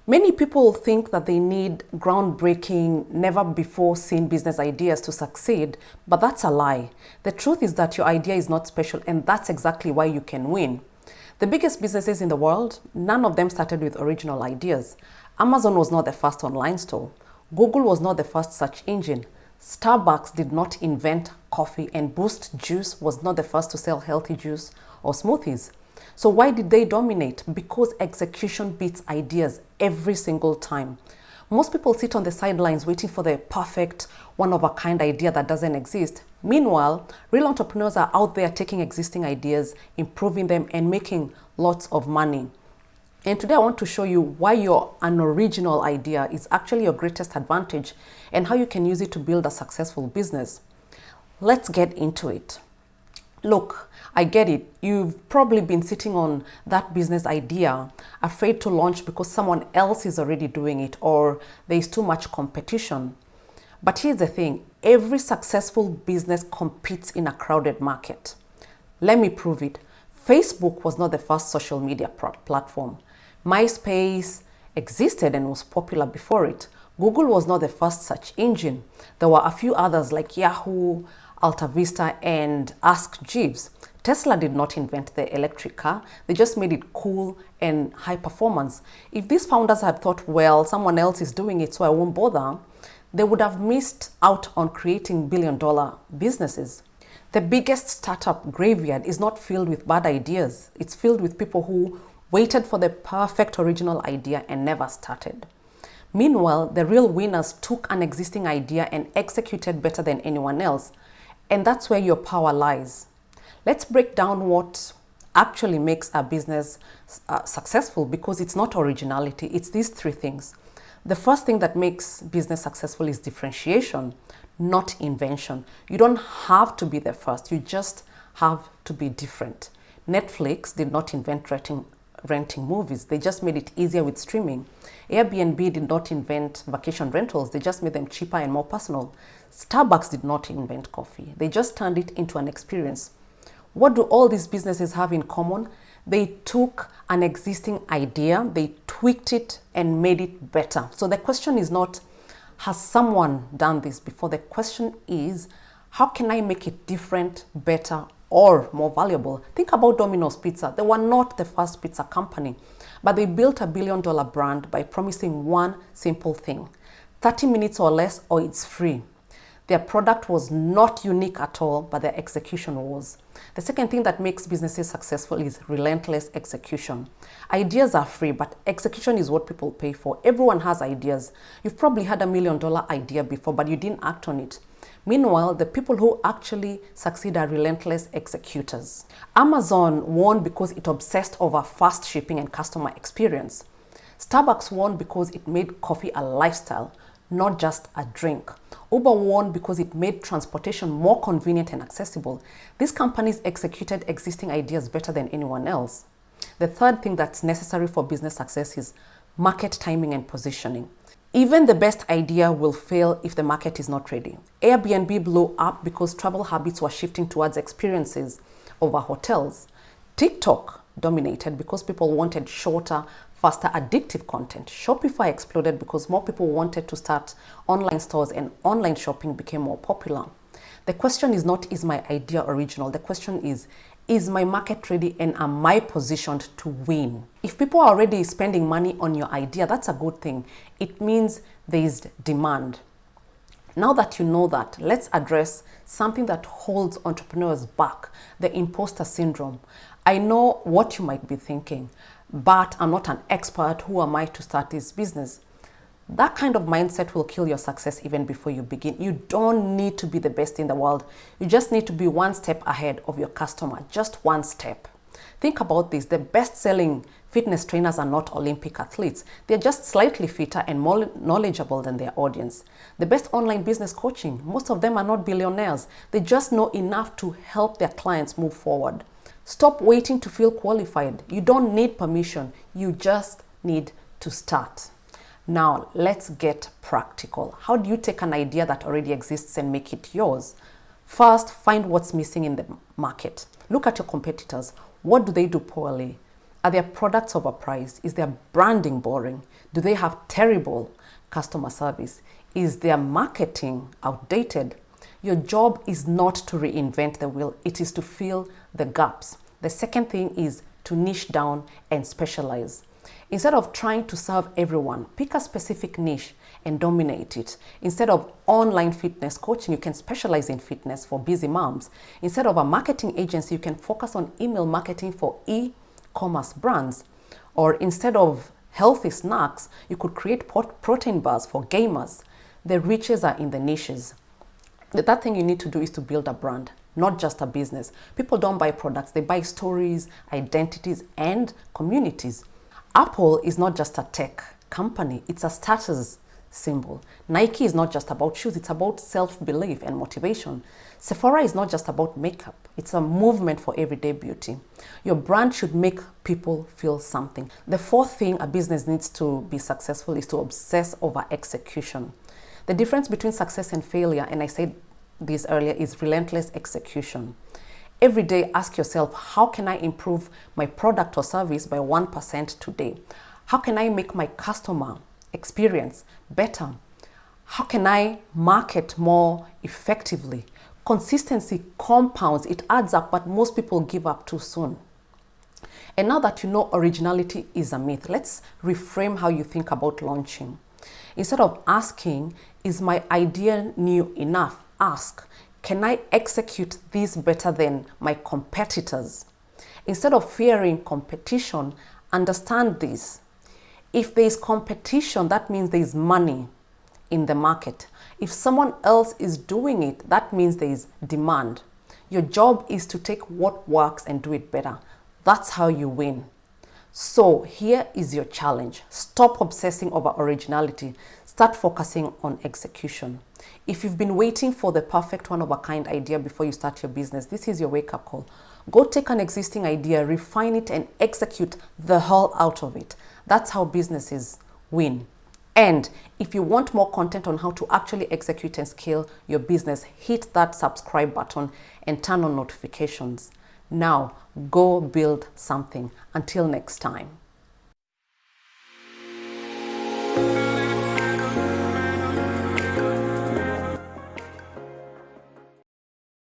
Many people think that they need groundbreaking, never before seen business ideas to succeed, but that's a lie. The truth is that your idea is not special, and that's exactly why you can win. The biggest businesses in the world, none of them started with original ideas. Amazon was not the first online store. Google was not the first search engine. Starbucks did not invent coffee, and Boost Juice was not the first to sell healthy juice or smoothies. So why did they dominate? Because execution beats ideas every single time. Most people sit on the sidelines waiting for the perfect, one-of-a-kind idea that doesn't exist. Meanwhile, real entrepreneurs are out there taking existing ideas, improving them, and making lots of money. And today I want to show you why your unoriginal idea is actually your greatest advantage and how you can use it to build a successful business. Let's get into it. Look, I get it. You've probably been sitting on that business idea, afraid to launch because someone else is already doing it or there is too much competition. But here's the thing, every successful business competes in a crowded market. Let me prove it. Facebook was not the first social media platform. MySpace existed and was popular before it. Google was not the first search engine. There were a few others like Yahoo, Alta Vista, and Ask Jeeves. Tesla did not invent the electric car. They just made it cool and high performance. If these founders had thought, well, someone else is doing it, so I won't bother, they would have missed out on creating billion-dollar businesses. The biggest startup graveyard is not filled with bad ideas. It's filled with people who waited for the perfect original idea and never started. Meanwhile, the real winners took an existing idea and executed better than anyone else. And that's where your power lies. Let's break down what actually makes a business successful, because it's not originality, it's these three things. The first thing that makes business successful is differentiation, not invention. You don't have to be the first, you just have to be different. Netflix did not invent renting movies, they just made it easier with streaming. Airbnb did not invent vacation rentals, they just made them cheaper and more personal. Starbucks did not invent coffee, they just turned it into an experience. What do all these businesses have in common? They took an existing idea, they tweaked it and made it better. So the question is not, has someone done this before? The question is, how can I make it different, better, or more valuable? Think about Domino's Pizza. They were not the first pizza company, but they built a billion-dollar brand by promising one simple thing: 30 minutes or less, or it's free. Their product was not unique at all, but their execution was. The second thing that makes businesses successful is relentless execution. Ideas are free, but execution is what people pay for. Everyone has ideas. You've probably had $1 million idea before, but you didn't act on it. Meanwhile, the people who actually succeed are relentless executors. Amazon won because it obsessed over fast shipping and customer experience. Starbucks won because it made coffee a lifestyle, not just a drink. Uber won because it made transportation more convenient and accessible. These companies executed existing ideas better than anyone else. The third thing that's necessary for business success is market timing and positioning. Even the best idea will fail if the market is not ready. Airbnb blew up because travel habits were shifting towards experiences over hotels. TikTok dominated because people wanted shorter, faster, addictive content. Shopify exploded because more people wanted to start online stores and online shopping became more popular. The question is not, is my idea original? The question is my market ready and am I positioned to win? If people are already spending money on your idea, that's a good thing. It means there is demand. Now that you know that, let's address something that holds entrepreneurs back, the imposter syndrome. I know what you might be thinking, but I'm not an expert. Who am I to start this business? That kind of mindset will kill your success even before you begin. You don't need to be the best in the world. You just need to be one step ahead of your customer, just one step. Think about this. The best-selling fitness trainers are not Olympic athletes. They're just slightly fitter and more knowledgeable than their audience. The best online business coaching, most of them are not billionaires. They just know enough to help their clients move forward. Stop waiting to feel qualified. You don't need permission. You just need to start. Now, let's get practical. How do you take an idea that already exists and make it yours? First, find what's missing in the market. Look at your competitors. What do they do poorly? Are their products overpriced? Is their branding boring? Do they have terrible customer service? Is their marketing outdated? Your job is not to reinvent the wheel, it is to fill the gaps. The second thing is to niche down and specialize. Instead of trying to serve everyone, pick a specific niche and dominate it. Instead of online fitness coaching, you can specialize in fitness for busy moms. Instead of a marketing agency, you can focus on email marketing for e-commerce brands. Or instead of healthy snacks, you could create protein bars for gamers. The riches are in the niches. The third thing you need to do is to build a brand, not just a business. People don't buy products, they buy stories, identities, and communities. Apple is not just a tech company, it's a status symbol. Nike is not just about shoes, it's about self-belief and motivation. Sephora is not just about makeup, it's a movement for everyday beauty. Your brand should make people feel something. The fourth thing a business needs to be successful is to obsess over execution. The difference between success and failure, and I said this earlier, is relentless execution. Every day, ask yourself, how can I improve my product or service by 1% today? How can I make my customer experience better? How can I market more effectively? Consistency compounds, it adds up, but most people give up too soon. And now that you know originality is a myth, let's reframe how you think about launching. Instead of asking, is my idea new enough? Ask, can I execute this better than my competitors? Instead of fearing competition, understand this. If there is competition, that means there is money in the market. If someone else is doing it, that means there is demand. Your job is to take what works and do it better. That's how you win. So here is your challenge. Stop obsessing over originality. Start focusing on execution. If you've been waiting for the perfect one-of-a-kind idea before you start your business, this is your wake-up call. Go take an existing idea, refine it, and execute the hell out of it. That's how businesses win. And if you want more content on how to actually execute and scale your business, hit that subscribe button and turn on notifications. Now, go build something. Until next time.